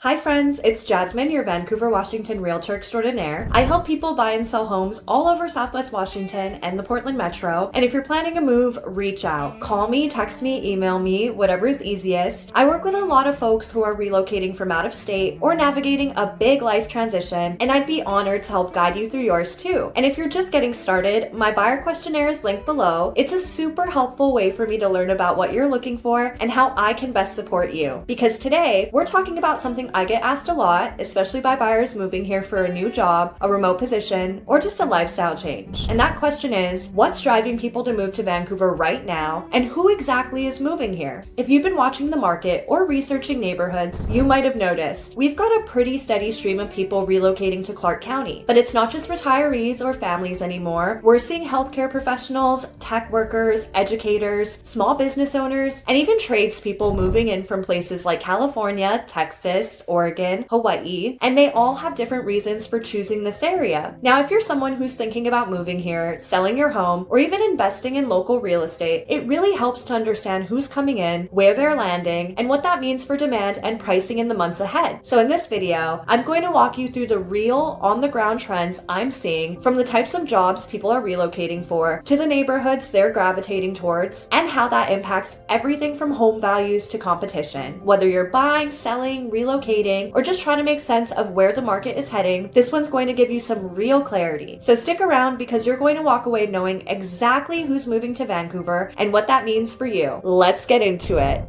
Hi friends, it's Jasmine, your Vancouver, Washington Realtor extraordinaire. I help people buy and sell homes all over Southwest Washington and the Portland Metro. And if you're planning a move, reach out. Call me, text me, email me, whatever is easiest. I work with a lot of folks who are relocating from out of state or navigating a big life transition, and I'd be honored to help guide you through yours too. And if you're just getting started, my buyer questionnaire is linked below. It's a super helpful way for me to learn about what you're looking for and how I can best support you. Because today, we're talking about something I get asked a lot, especially by buyers moving here for a new job, a remote position, or just a lifestyle change. And that question is, what's driving people to move to Vancouver right now, and who exactly is moving here? If you've been watching the market or researching neighborhoods, you might have noticed we've got a pretty steady stream of people relocating to Clark County. But it's not just retirees or families anymore. We're seeing healthcare professionals, tech workers, educators, small business owners, and even tradespeople moving in from places like California, Texas, Oregon, Hawaii, and they all have different reasons for choosing this area. Now, if you're someone who's thinking about moving here, selling your home, or even investing in local real estate, it really helps to understand who's coming in, where they're landing, and what that means for demand and pricing in the months ahead. So in this video, I'm going to walk you through the real on-the-ground trends I'm seeing from the types of jobs people are relocating for to the neighborhoods they're gravitating towards, and how that impacts everything from home values to competition. Whether you're buying, selling, relocating, or just trying to make sense of where the market is heading, this one's going to give you some real clarity. So stick around because you're going to walk away knowing exactly who's moving to Vancouver and what that means for you. Let's get into it.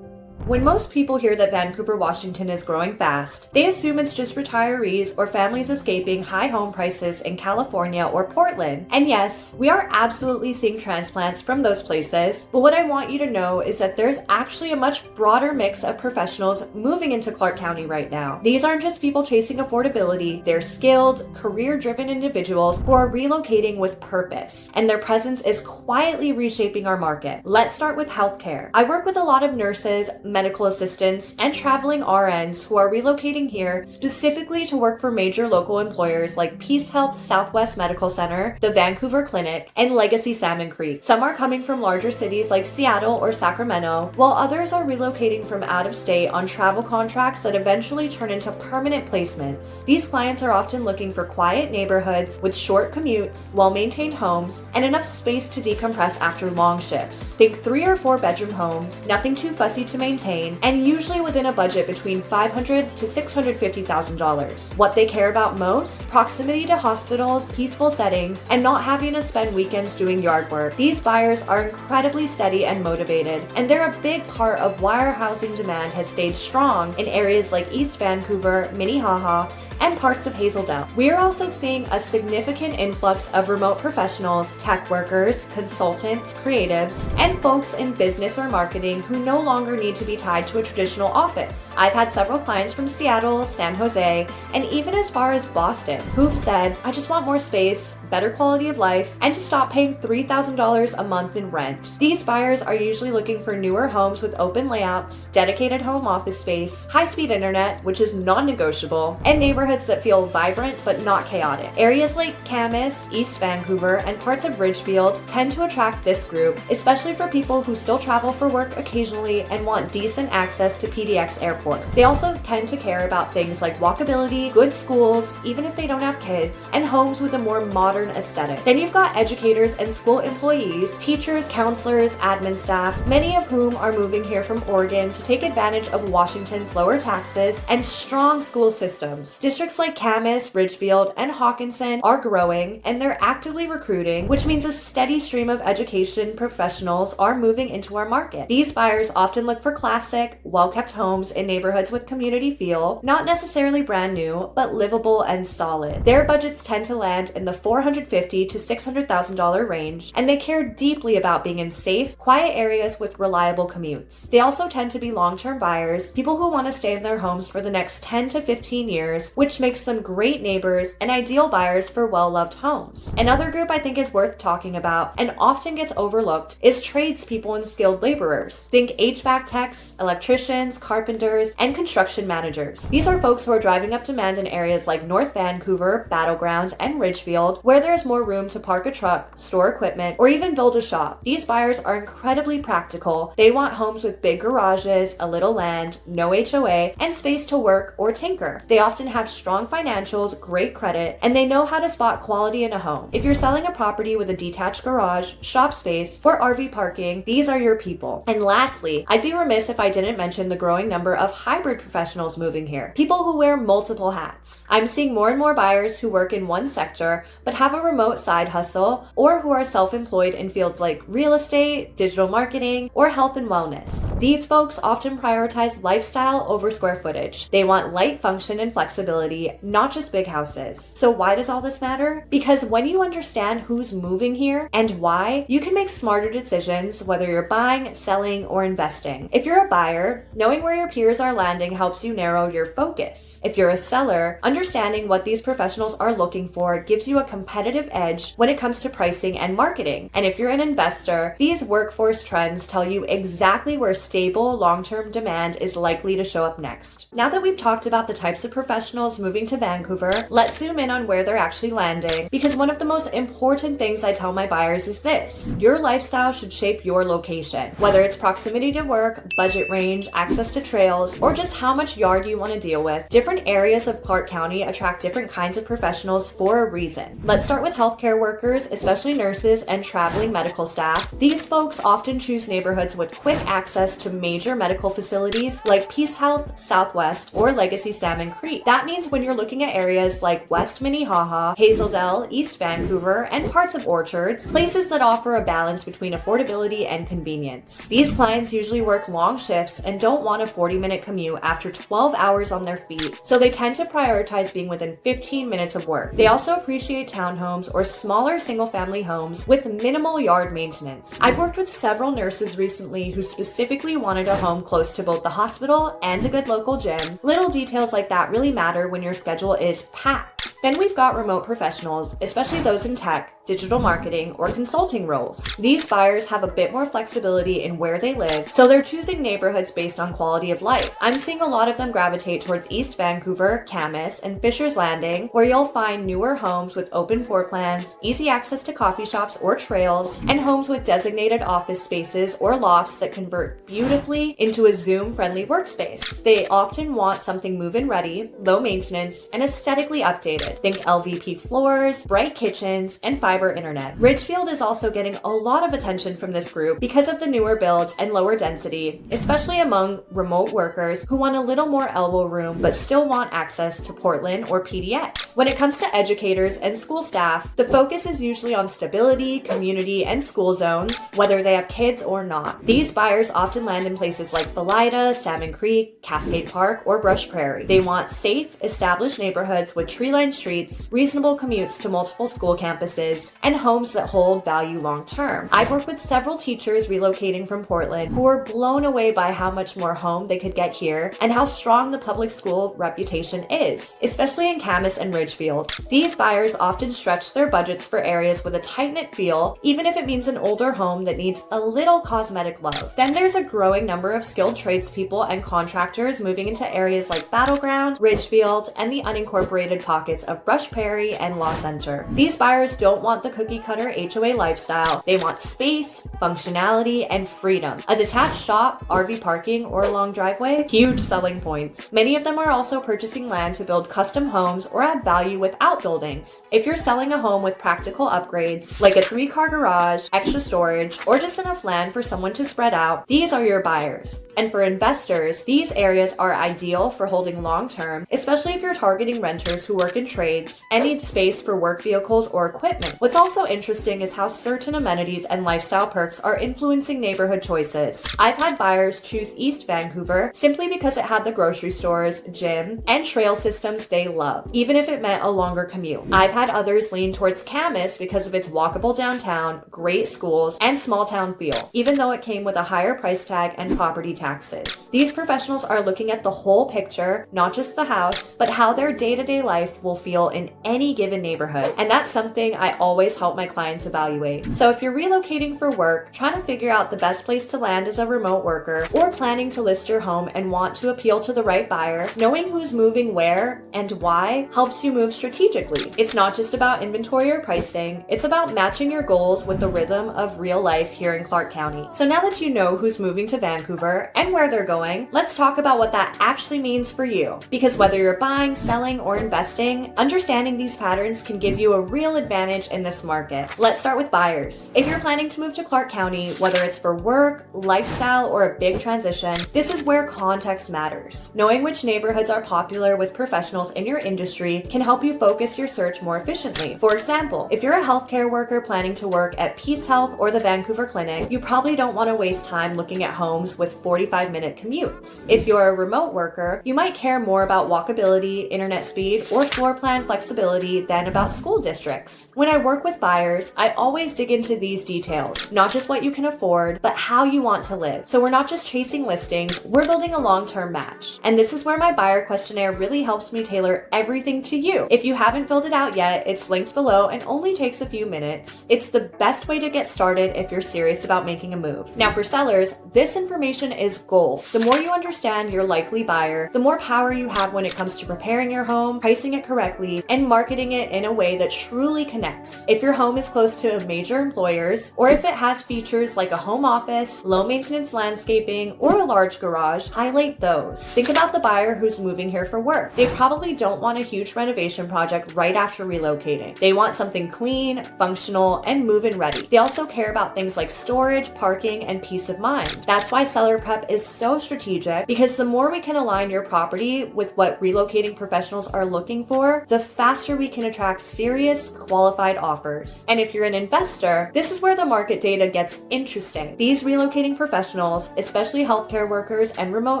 When most people hear that Vancouver, Washington is growing fast, they assume it's just retirees or families escaping high home prices in California or Portland. And yes, we are absolutely seeing transplants from those places, but what I want you to know is that there's actually a much broader mix of professionals moving into Clark County right now. These aren't just people chasing affordability, they're skilled, career-driven individuals who are relocating with purpose, and their presence is quietly reshaping our market. Let's start with healthcare. I work with a lot of nurses, medical assistants, and traveling RNs who are relocating here specifically to work for major local employers like Peace Health Southwest Medical Center, the Vancouver Clinic, and Legacy Salmon Creek. Some are coming from larger cities like Seattle or Sacramento, while others are relocating from out of state on travel contracts that eventually turn into permanent placements. These clients are often looking for quiet neighborhoods with short commutes, well-maintained homes, and enough space to decompress after long shifts. Think 3 or 4 bedroom homes, nothing too fussy to maintain, and usually within a budget between $500,000 to $650,000. What they care about most? Proximity to hospitals, peaceful settings, and not having to spend weekends doing yard work. These buyers are incredibly steady and motivated, and they're a big part of why our housing demand has stayed strong in areas like East Vancouver, Minnehaha, and parts of Hazel Dell. We are also seeing a significant influx of remote professionals, tech workers, consultants, creatives, and folks in business or marketing who no longer need to be tied to a traditional office. I've had several clients from Seattle, San Jose, and even as far as Boston who've said, I just want more space, better quality of life, and to stop paying $3,000 a month in rent. These buyers are usually looking for newer homes with open layouts, dedicated home office space, high-speed internet, which is non-negotiable, and neighborhoods that feel vibrant but not chaotic. Areas like Camas, East Vancouver, and parts of Ridgefield tend to attract this group, especially for people who still travel for work occasionally and want decent access to PDX Airport. They also tend to care about things like walkability, good schools, even if they don't have kids, and homes with a more modern aesthetic. Then you've got educators and school employees, teachers, counselors, admin staff, many of whom are moving here from Oregon to take advantage of Washington's lower taxes and strong school systems. Districts like Camas, Ridgefield, and Hawkinson are growing, and they're actively recruiting, which means a steady stream of education professionals are moving into our market. These buyers often look for classic, well-kept homes in neighborhoods with community feel, not necessarily brand new, but livable and solid. Their budgets tend to land in the $450,000 to $600,000 range, and they care deeply about being in safe, quiet areas with reliable commutes. They also tend to be long-term buyers, people who want to stay in their homes for the next 10 to 15 years, which makes them great neighbors and ideal buyers for well-loved homes. Another group I think is worth talking about and often gets overlooked is tradespeople and skilled laborers. Think HVAC techs, electricians, carpenters, and construction managers. These are folks who are driving up demand in areas like North Vancouver, Battleground, and Ridgefield, where where there's more room to park a truck, store equipment, or even build a shop. These buyers are incredibly practical. They want homes with big garages, a little land, no HOA, and space to work or tinker. They often have strong financials, great credit, and they know how to spot quality in a home. If you're selling a property with a detached garage, shop space, or RV parking, these are your people. And lastly, I'd be remiss if I didn't mention the growing number of hybrid professionals moving here. People who wear multiple hats. I'm seeing more and more buyers who work in one sector but have a remote side hustle, or who are self-employed in fields like real estate, digital marketing, or health and wellness. These folks often prioritize lifestyle over square footage. They want light function and flexibility, not just big houses. So why does all this matter? Because when you understand who's moving here and why, you can make smarter decisions whether you're buying, selling, or investing. If you're a buyer, knowing where your peers are landing helps you narrow your focus. If you're a seller, understanding what these professionals are looking for gives you a competitive edge when it comes to pricing and marketing. And if you're an investor, these workforce trends tell you exactly where stable, long-term demand is likely to show up next. Now that we've talked about the types of professionals moving to Vancouver, let's zoom in on where they're actually landing, because one of the most important things I tell my buyers is this: your lifestyle should shape your location. Whether it's proximity to work, budget range, access to trails, or just how much yard you want to deal with, different areas of Clark County attract different kinds of professionals for a reason. Let's start with healthcare workers, especially nurses and traveling medical staff. These folks often choose neighborhoods with quick access to major medical facilities like Peace Health, Southwest, or Legacy Salmon Creek. That means when you're looking at areas like West Minnehaha, Hazeldale, East Vancouver, and parts of Orchards, places that offer a balance between affordability and convenience. These clients usually work long shifts and don't want a 40-minute commute after 12 hours on their feet, so they tend to prioritize being within 15 minutes of work. They also appreciate townhomes or smaller single-family homes with minimal yard maintenance. I've worked with several nurses recently who specifically wanted a home close to both the hospital and a good local gym. Little details like that really matter when your schedule is packed. Then we've got remote professionals, especially those in tech, digital marketing, or consulting roles. These buyers have a bit more flexibility in where they live, so they're choosing neighborhoods based on quality of life. I'm seeing a lot of them gravitate towards East Vancouver, Camas, and Fisher's Landing, where you'll find newer homes with open floor plans, easy access to coffee shops or trails, and homes with designated office spaces or lofts that convert beautifully into a Zoom-friendly workspace. They often want something move-in ready, low maintenance, and aesthetically updated. Think LVP floors, bright kitchens, and fiber internet. Ridgefield is also getting a lot of attention from this group because of the newer builds and lower density, especially among remote workers who want a little more elbow room but still want access to Portland or PDX. When it comes to educators and school staff, the focus is usually on stability, community, and school zones, whether they have kids or not. These buyers often land in places like Philida, Salmon Creek, Cascade Park, or Brush Prairie. They want safe, established neighborhoods with tree-lined streets, reasonable commutes to multiple school campuses, and homes that hold value long term. I've worked with several teachers relocating from Portland who were blown away by how much more home they could get here and how strong the public school reputation is, especially in Camas and Ridgefield. These buyers often stretch their budgets for areas with a tight-knit feel, even if it means an older home that needs a little cosmetic love. Then there's a growing number of skilled tradespeople and contractors moving into areas like Battleground, Ridgefield, and the unincorporated pockets of Brush Prairie and Law Center. These buyers don't want the cookie-cutter HOA lifestyle. They want space, functionality, and freedom. A detached shop, RV parking, or a long driveway, huge selling points. Many of them are also purchasing land to build custom homes or add value with outbuildings. If you're selling a home with practical upgrades, like a 3-car garage, extra storage, or just enough land for someone to spread out, these are your buyers. And for investors, these areas are ideal for holding long-term, especially if you're targeting renters who work in trades and need space for work vehicles or equipment. What's also interesting is how certain amenities and lifestyle perks are influencing neighborhood choices. I've had buyers choose East Vancouver simply because it had the grocery stores, gym, and trail systems they love, even if it meant a longer commute. I've had others lean towards Camas because of its walkable downtown, great schools, and small town feel, even though it came with a higher price tag and property taxes. These professionals are looking at the whole picture, not just the house, but how their day-to-day life will feel in any given neighborhood. And that's something I always help my clients evaluate. So if you're relocating for work, trying to figure out the best place to land as a remote worker, or planning to list your home and want to appeal to the right buyer, knowing who's moving where and why helps you move strategically. It's not just about inventory or pricing, it's about matching your goals with the rhythm of real life here in Clark County. So now that you know who's moving to Vancouver and where they're going, let's talk about what that actually means for you. Because whether you're buying, selling, or investing, understanding these patterns can give you a real advantage in this market. Let's start with buyers. If you're planning to move to Clark County, whether it's for work, lifestyle, or a big transition, this is where context matters. Knowing which neighborhoods are popular with professionals in your industry can help you focus your search more efficiently. For example, if you're a healthcare worker planning to work at Peace Health or the Vancouver Clinic, you probably don't want to waste time looking at homes with 45-minute commutes. If you're a remote worker, you might care more about walkability, internet speed, or floor plan flexibility than about school districts. When I work with buyers, I always dig into these details, not just what you can afford, but how you want to live. So we're not just chasing listings, we're building a long-term match. And this is where my buyer questionnaire really helps me tailor everything to you. If you haven't filled it out yet, it's linked below and only takes a few minutes. It's the best way to get started if you're serious about making a move. Now for sellers, this information is gold. The more you understand your likely buyer, the more power you have when it comes to preparing your home, pricing it correctly, and marketing it in a way that truly connects. If your home is close to major employers, or if it has features like a home office, low maintenance landscaping, or a large garage, highlight those. Think about the buyer who's moving here for work. They probably don't want a huge renovation project right after relocating. They want something clean, functional, and move-in ready. They also care about things like storage, parking, and peace of mind. That's why seller prep is so strategic, because the more we can align your property with what relocating professionals are looking for, the faster we can attract serious, qualified offers. And if you're an investor, this is where the market data gets interesting. These relocating professionals, especially healthcare workers and remote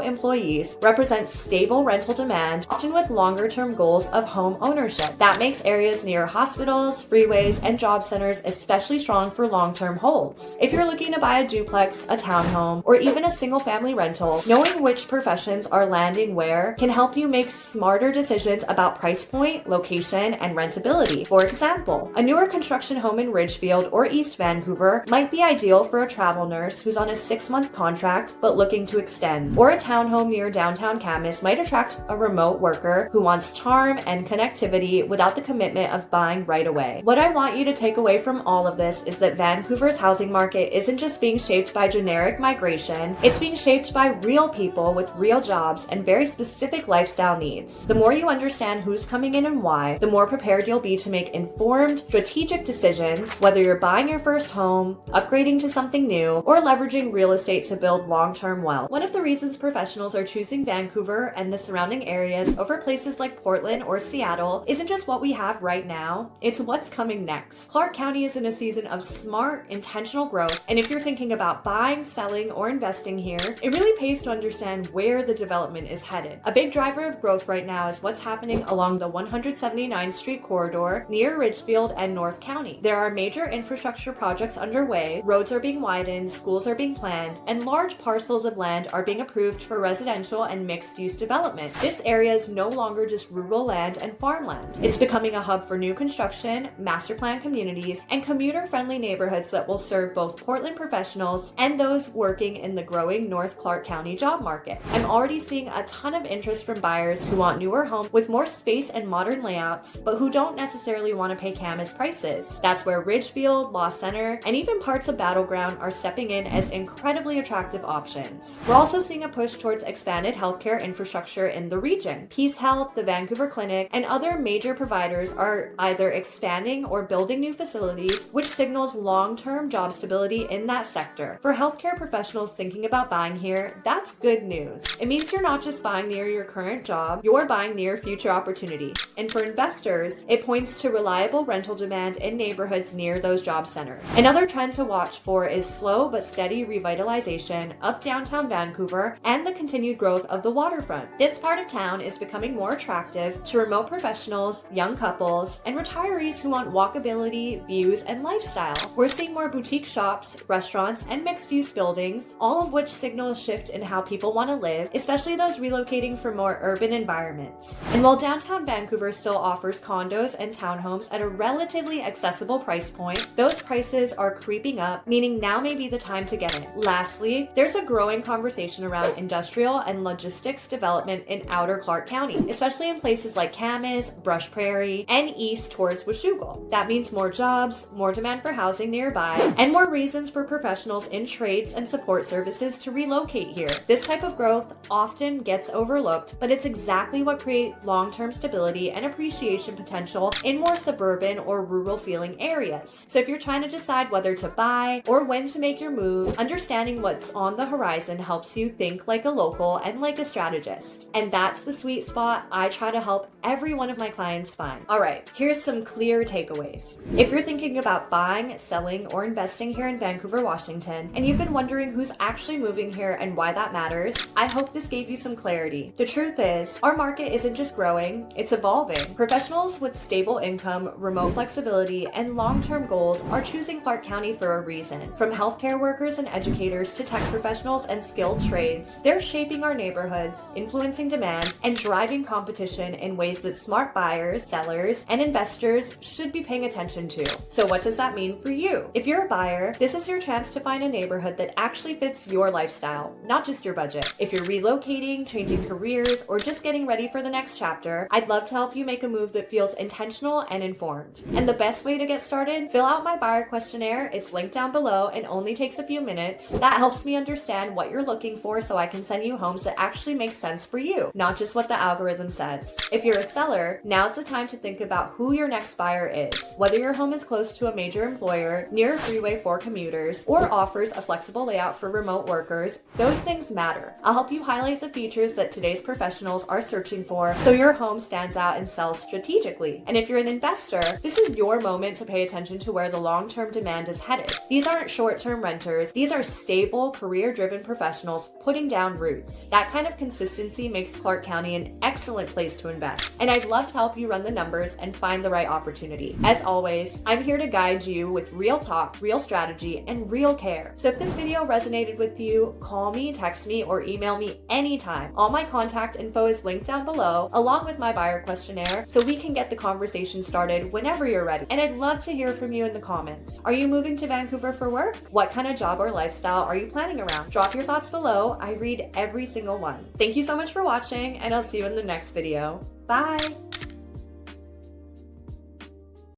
employees, represent stable rental demand, often with longer-term goals of home ownership. That makes areas near hospitals, freeways, and job centers especially strong for long-term holds. If you're looking to buy a duplex, a townhome, or even a single-family rental, knowing which professions are landing where can help you make smarter decisions about price point, location, and rentability. For example, a newer construction home in Ridgefield or East Vancouver might be ideal for a travel nurse who's on a 6-month contract but looking to extend. Or a townhome near downtown Camas might attract a remote worker who wants charm and connectivity without the commitment of buying right away. What I want you to take away from all of this is that Vancouver's housing market isn't just being shaped by generic migration, it's being shaped by real people with real jobs and very specific lifestyle needs. The more you understand who's coming in and why, the more prepared you'll be to make informed, strategic decisions, whether you're buying your first home, upgrading to something new, or leveraging real estate to build long-term wealth. One of the reasons professionals are choosing Vancouver and the surrounding areas over places like Portland or Seattle isn't just what we have right now, it's what's coming next. Clark County is in a season of smart, intentional growth, and if you're thinking about buying, selling, or investing here, it really pays to understand where the development is headed. A big driver of growth right now is what's happening along the 179th Street corridor near Ridgefield and North County. There are major infrastructure projects underway, roads are being widened, schools are being planned, and large parcels of land are being approved for residential and mixed-use development. This area is no longer just rural land and farmland. It's becoming a hub for new construction, master plan communities, and commuter-friendly neighborhoods that will serve both Portland professionals and those working in the growing North Clark County job market. I'm already seeing a ton of interest from buyers who want newer homes with more space and modern layouts, but who don't necessarily want to pay Camas prices. That's where Ridgefield, Law Center, and even parts of Battleground are stepping in as incredibly attractive options. We're also seeing a push towards expanded healthcare infrastructure in the region. Peace Health, the Vancouver Clinic, and other major providers are either expanding or building new facilities, which signals long-term job stability in that sector. For healthcare professionals thinking about buying here, that's good news. It means you're not just buying near your current job, you're buying near future opportunity. And for investors, it points to reliable rental demand in neighborhoods near those job centers. Another trend to watch for is slow but steady revitalization of downtown Vancouver and the continued growth of the waterfront. This part of town is becoming more attractive to remote professionals, young couples, and retirees who want walkability, views, and lifestyle. We're seeing more boutique shops, restaurants, and mixed-use buildings, all of which signal a shift in how people want to live, especially those relocating for more urban environments. And while downtown Vancouver still offers condos and townhomes at a relatively relatively accessible price point, those prices are creeping up, meaning now may be the time to get in. Lastly, there's a growing conversation around industrial and logistics development in outer Clark County, especially in places like Camas, Brush Prairie, and east towards Washougal. That means more jobs, more demand for housing nearby, and more reasons for professionals in trades and support services to relocate here. This type of growth often gets overlooked, but it's exactly what creates long-term stability and appreciation potential in more suburban or rural feeling areas. So if you're trying to decide whether to buy or when to make your move, understanding what's on the horizon helps you think like a local and like a strategist. And that's the sweet spot I try to help every one of my clients find. All right, here's some clear takeaways. If you're thinking about buying, selling, or investing here in Vancouver, Washington, and you've been wondering who's actually moving here and why that matters, I hope this gave you some clarity. The truth is, our market isn't just growing, it's evolving. Professionals with stable income, remote flexibility, and long-term goals are choosing Clark County for a reason. From healthcare workers and educators to tech professionals and skilled trades, they're shaping our neighborhoods, influencing demand, and driving competition in ways that smart buyers, sellers, and investors should be paying attention to. So what does that mean for you? If you're a buyer, this is your chance to find a neighborhood that actually fits your lifestyle, not just your budget. If you're relocating, changing careers, or just getting ready for the next chapter, I'd love to help you make a move that feels intentional and informed. And the best way to get started, fill out my buyer questionnaire. It's linked down below and only takes a few minutes. That helps me understand what you're looking for so I can send you homes that actually make sense for you, not just what the algorithm says. If you're a seller, now's the time to think about who your next buyer is. Whether your home is close to a major employer, near a freeway for commuters, or offers a flexible layout for remote workers, those things matter. I'll help you highlight the features that today's professionals are searching for so your home stands out and sells strategically. And if you're an investor, this is your moment to pay attention to where the long-term demand is headed. These aren't short-term renters. These are stable, career-driven professionals putting down roots. That kind of consistency makes Clark County an excellent place to invest. And I'd love to help you run the numbers and find the right opportunity. As always, I'm here to guide you with real talk, real strategy, and real care. So if this video resonated with you, call me, text me, or email me anytime. All my contact info is linked down below, along with my buyer questionnaire, so we can get the conversation started whenever you're ready. And I'd love to hear from you in the comments. Are you moving to Vancouver for work? What kind of job or lifestyle are you planning around? Drop your thoughts below. I read every single one. Thank you so much for watching, and I'll see you in the next video. Bye!